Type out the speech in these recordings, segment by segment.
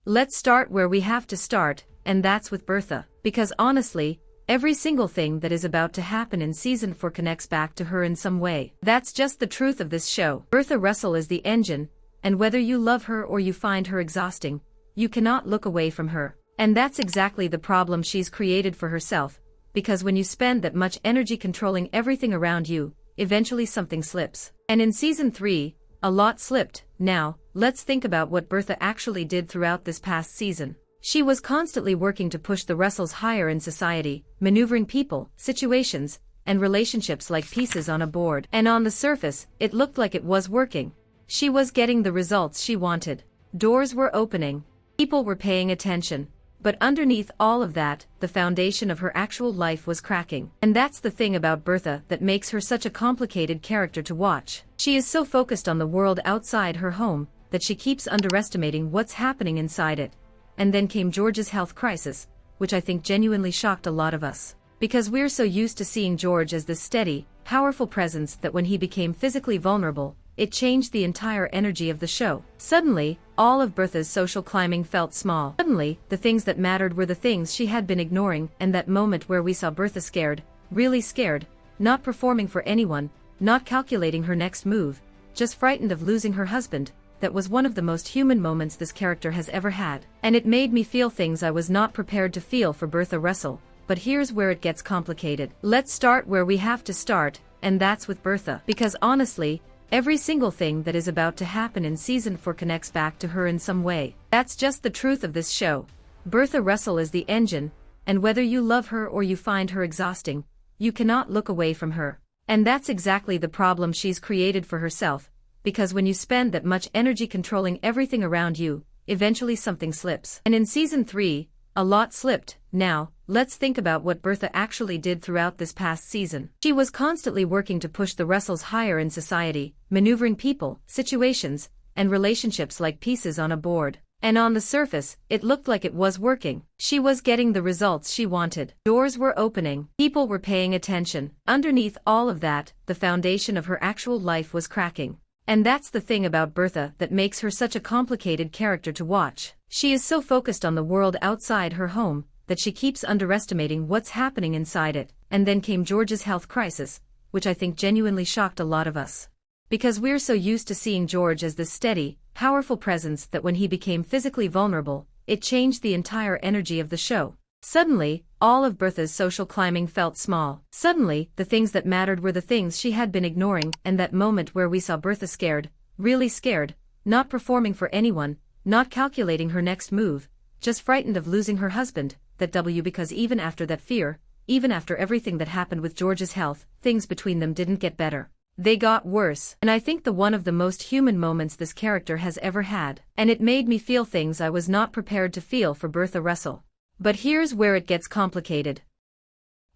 Let's start where we have to start, and that's with Bertha. Because honestly, every single thing that is about to happen in season 4 connects back to her in some way. That's just the truth of this show. Bertha Russell is the engine, and whether you love her or you find her exhausting, you cannot look away from her. And that's exactly the problem she's created for herself, because when you spend that much energy controlling everything around you, eventually something slips. And in season 3, a lot slipped. Now, let's think about what Bertha actually did throughout this past season. She was constantly working to push the Russells higher in society, maneuvering people, situations, and relationships like pieces on a board. And on the surface, it looked like it was working. She was getting the results she wanted. Doors were opening. People were paying attention. But underneath all of that, the foundation of her actual life was cracking. And that's the thing about Bertha that makes her such a complicated character to watch. She is so focused on the world outside her home that she keeps underestimating what's happening inside it. And then came George's health crisis, which I think genuinely shocked a lot of us. Because we're so used to seeing George as this steady, powerful presence that when he became physically vulnerable, it changed the entire energy of the show. Suddenly, all of Bertha's social climbing felt small. Suddenly, the things that mattered were the things she had been ignoring, and that moment where we saw Bertha scared, really scared, not performing for anyone, not calculating her next move, just frightened of losing her husband, that was one of the most human moments this character has ever had. And it made me feel things I was not prepared to feel for Bertha Russell. But here's where it gets complicated. Let's start where we have to start, and that's with Bertha. Because honestly, every single thing that is about to happen in season 4 connects back to her in some way. That's just the truth of this show. Bertha Russell is the engine, and whether you love her or you find her exhausting, you cannot look away from her. And that's exactly the problem she's created for herself, because when you spend that much energy controlling everything around you, eventually something slips. And in season 3, a lot slipped. Now, let's think about what Bertha actually did throughout this past season. She was constantly working to push the Russells higher in society, maneuvering people, situations, and relationships like pieces on a board. And on the surface, it looked like it was working. She was getting the results she wanted. Doors were opening. People were paying attention. Underneath all of that, the foundation of her actual life was cracking. And that's the thing about Bertha that makes her such a complicated character to watch. She is so focused on the world outside her home that she keeps underestimating what's happening inside it. And then came George's health crisis, which I think genuinely shocked a lot of us. Because we're so used to seeing George as this steady, powerful presence that when he became physically vulnerable, it changed the entire energy of the show. Suddenly, all of Bertha's social climbing felt small. Suddenly, the things that mattered were the things she had been ignoring, and that moment where we saw Bertha scared, really scared, not performing for anyone, not calculating her next move, just frightened of losing her husband, because even after that fear, even after everything that happened with George's health, things between them didn't get better. They got worse. And I think one of the most human moments this character has ever had. And it made me feel things I was not prepared to feel for Bertha Russell. But here's where it gets complicated.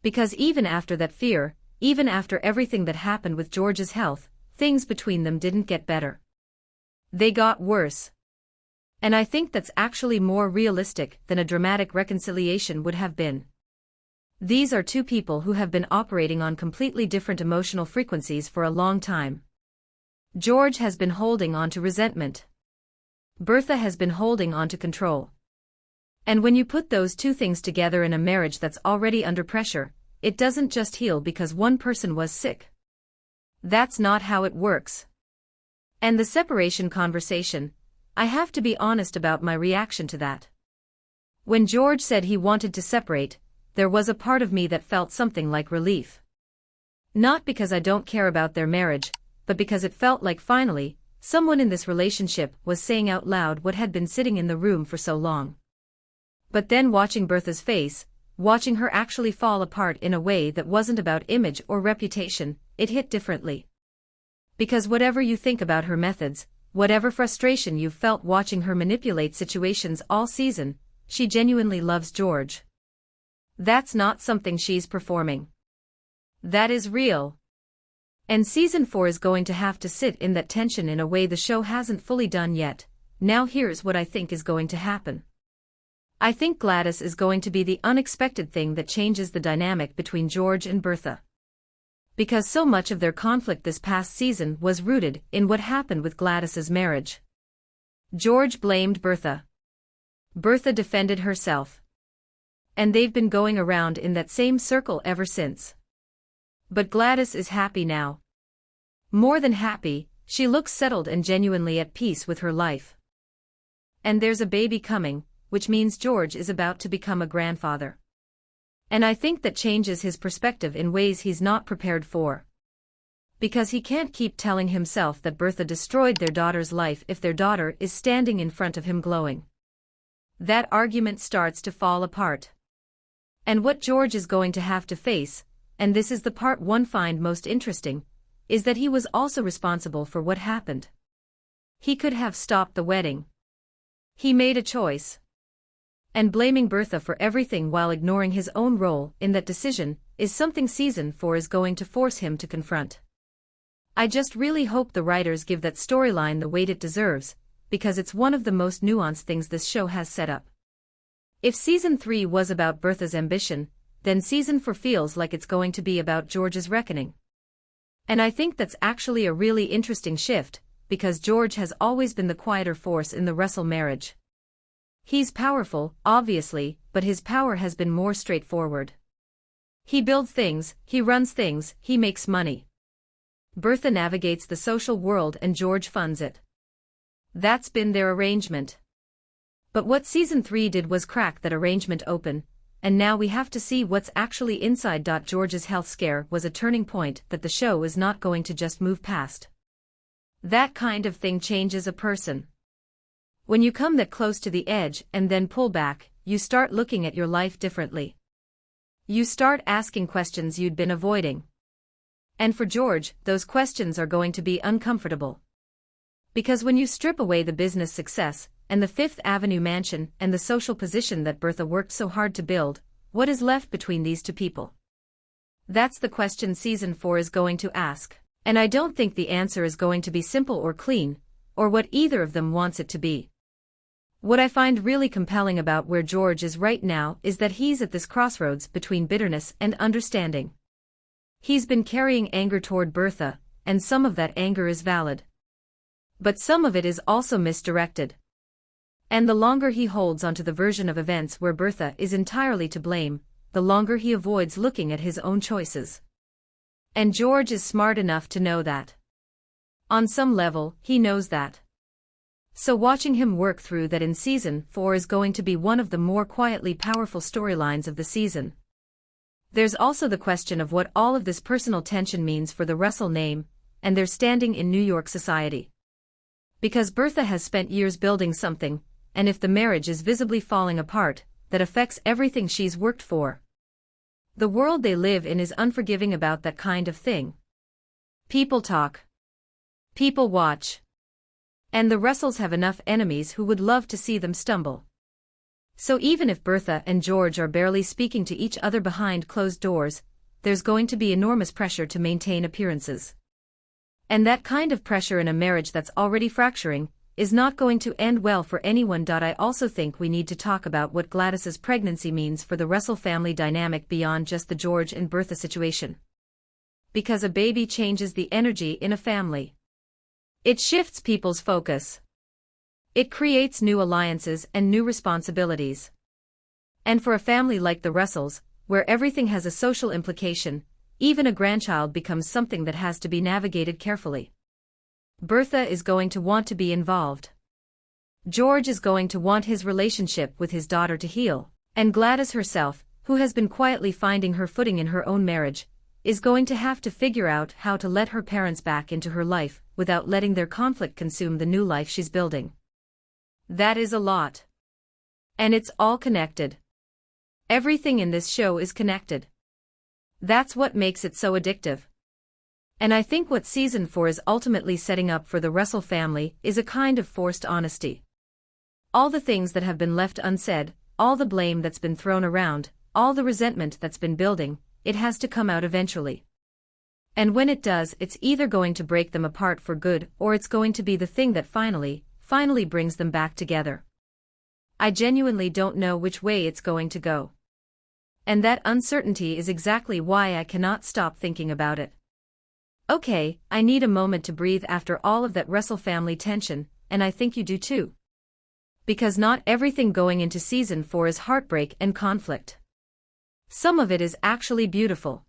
Because even after that fear, even after everything that happened with George's health, things between them didn't get better. They got worse. And I think that's actually more realistic than a dramatic reconciliation would have been. These are two people who have been operating on completely different emotional frequencies for a long time. George has been holding on to resentment. Bertha has been holding on to control. And when you put those two things together in a marriage that's already under pressure, it doesn't just heal because one person was sick. That's not how it works. And the separation conversation, I have to be honest about my reaction to that. When George said he wanted to separate, there was a part of me that felt something like relief. Not because I don't care about their marriage, but because it felt like finally, someone in this relationship was saying out loud what had been sitting in the room for so long. But then watching Bertha's face, watching her actually fall apart in a way that wasn't about image or reputation, it hit differently. Because whatever you think about her methods, whatever frustration you've felt watching her manipulate situations all season, she genuinely loves George. That's not something she's performing. That is real. And season 4 is going to have to sit in that tension in a way the show hasn't fully done yet. Now here's what I think is going to happen. I think Glattis is going to be the unexpected thing that changes the dynamic between George and Bertha. Because so much of their conflict this past season was rooted in what happened with Glattis's marriage. George blamed Bertha. Bertha defended herself. And they've been going around in that same circle ever since. But Glattis is happy now. More than happy, she looks settled and genuinely at peace with her life. And there's a baby coming, which means George is about to become a grandfather. And I think that changes his perspective in ways he's not prepared for. Because he can't keep telling himself that Bertha destroyed their daughter's life if their daughter is standing in front of him glowing. That argument starts to fall apart. And what George is going to have to face, and this is the part one find most interesting, is that he was also responsible for what happened. He could have stopped the wedding. He made a choice. And blaming Bertha for everything while ignoring his own role in that decision is something season 4 is going to force him to confront. I just really hope the writers give that storyline the weight it deserves, because it's one of the most nuanced things this show has set up. If season 3 was about Bertha's ambition, then season 4 feels like it's going to be about George's reckoning. And I think that's actually a really interesting shift, because George has always been the quieter force in the Russell marriage. He's powerful, obviously, but his power has been more straightforward. He builds things, he runs things, he makes money. Bertha navigates the social world and George funds it. That's been their arrangement. But what season 3 did was crack that arrangement open, and now we have to see what's actually inside. George's health scare was a turning point that the show is not going to just move past. That kind of thing changes a person. When you come that close to the edge and then pull back, you start looking at your life differently. You start asking questions you'd been avoiding. And for George, those questions are going to be uncomfortable. Because when you strip away the business success, and the Fifth Avenue mansion, and the social position that Bertha worked so hard to build, what is left between these two people? That's the question season 4 is going to ask, and I don't think the answer is going to be simple or clean, or what either of them wants it to be. What I find really compelling about where George is right now is that he's at this crossroads between bitterness and understanding. He's been carrying anger toward Bertha, and some of that anger is valid. But some of it is also misdirected. And the longer he holds onto the version of events where Bertha is entirely to blame, the longer he avoids looking at his own choices. And George is smart enough to know that. On some level, he knows that. So watching him work through that in season 4 is going to be one of the more quietly powerful storylines of the season. There's also the question of what all of this personal tension means for the Russell name, and their standing in New York society. Because Bertha has spent years building something, and if the marriage is visibly falling apart, that affects everything she's worked for. The world they live in is unforgiving about that kind of thing. People talk. People watch. And the Russells have enough enemies who would love to see them stumble. So even if Bertha and George are barely speaking to each other behind closed doors, there's going to be enormous pressure to maintain appearances. And that kind of pressure in a marriage that's already fracturing is not going to end well for anyone. I also think we need to talk about what Glattis's pregnancy means for the Russell family dynamic beyond just the George and Bertha situation. Because a baby changes the energy in a family. It shifts people's focus. It creates new alliances and new responsibilities. And for a family like the Russells, where everything has a social implication, even a grandchild becomes something that has to be navigated carefully. Bertha is going to want to be involved. George is going to want his relationship with his daughter to heal, and Glattis herself, who has been quietly finding her footing in her own marriage, is going to have to figure out how to let her parents back into her life without letting their conflict consume the new life she's building. That is a lot. And it's all connected. Everything in this show is connected. That's what makes it so addictive. And I think what season 4 is ultimately setting up for the Russell family is a kind of forced honesty. All the things that have been left unsaid, all the blame that's been thrown around, all the resentment that's been building, it has to come out eventually. And when it does, it's either going to break them apart for good or it's going to be the thing that finally brings them back together. I genuinely don't know which way it's going to go. And that uncertainty is exactly why I cannot stop thinking about it. Okay, I need a moment to breathe after all of that Russell family tension, and I think you do too. Because not everything going into season 4 is heartbreak and conflict. Some of it is actually beautiful.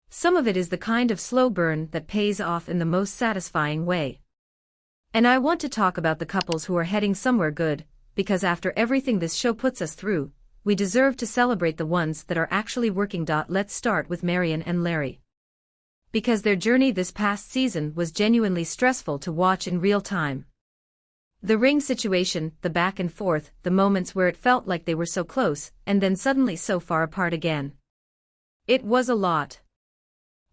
Some of it is the kind of slow burn that pays off in the most satisfying way. And I want to talk about the couples who are heading somewhere good, because after everything this show puts us through, we deserve to celebrate the ones that are actually working. Let's start with Marian and Larry. Because their journey this past season was genuinely stressful to watch in real time. The ring situation, the back and forth, the moments where it felt like they were so close, and then suddenly so far apart again. It was a lot.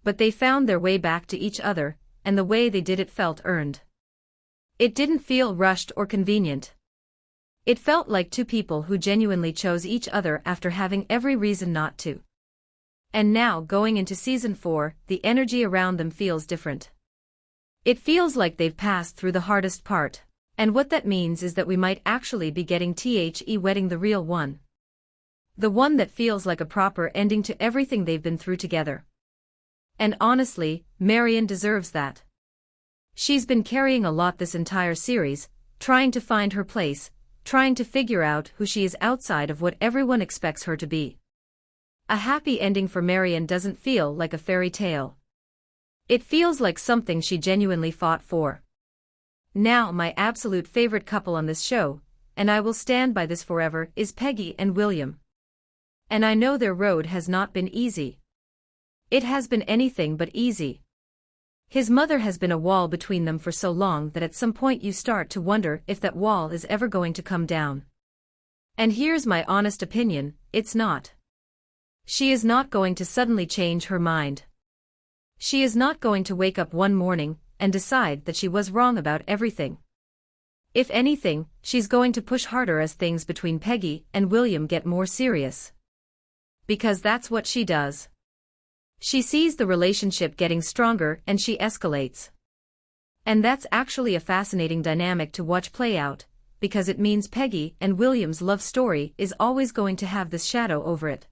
But they found their way back to each other, and the way they did it felt earned. It didn't feel rushed or convenient. It felt like two people who genuinely chose each other after having every reason not to. And now, going into season 4, the energy around them feels different. It feels like they've passed through the hardest part. And what that means is that we might actually be getting wedding the real one. The one that feels like a proper ending to everything they've been through together. And honestly, Marian deserves that. She's been carrying a lot this entire series, trying to find her place, trying to figure out who she is outside of what everyone expects her to be. A happy ending for Marian doesn't feel like a fairy tale. It feels like something she genuinely fought for. Now my absolute favorite couple on this show, and I will stand by this forever, is Peggy and William. And I know their road has not been easy. It has been anything but easy. His mother has been a wall between them for so long that at some point you start to wonder if that wall is ever going to come down. And here's my honest opinion, it's not. She is not going to suddenly change her mind. She is not going to wake up one morning and decide that she was wrong about everything. If anything, she's going to push harder as things between Peggy and William get more serious. Because that's what she does. She sees the relationship getting stronger and she escalates. And that's actually a fascinating dynamic to watch play out, because it means Peggy and William's love story is always going to have this shadow over it.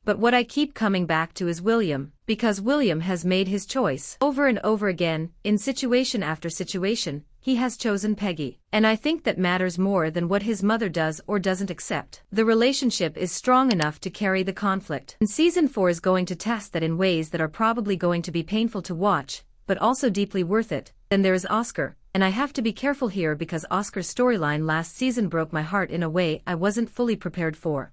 But what I keep coming back to is William, because William has made his choice. Over and over again, in situation after situation, he has chosen Peggy. And I think that matters more than what his mother does or doesn't accept. The relationship is strong enough to carry the conflict. And season 4 is going to test that in ways that are probably going to be painful to watch, but also deeply worth it. Then there is Oscar, and I have to be careful here because Oscar's storyline last season broke my heart in a way I wasn't fully prepared for.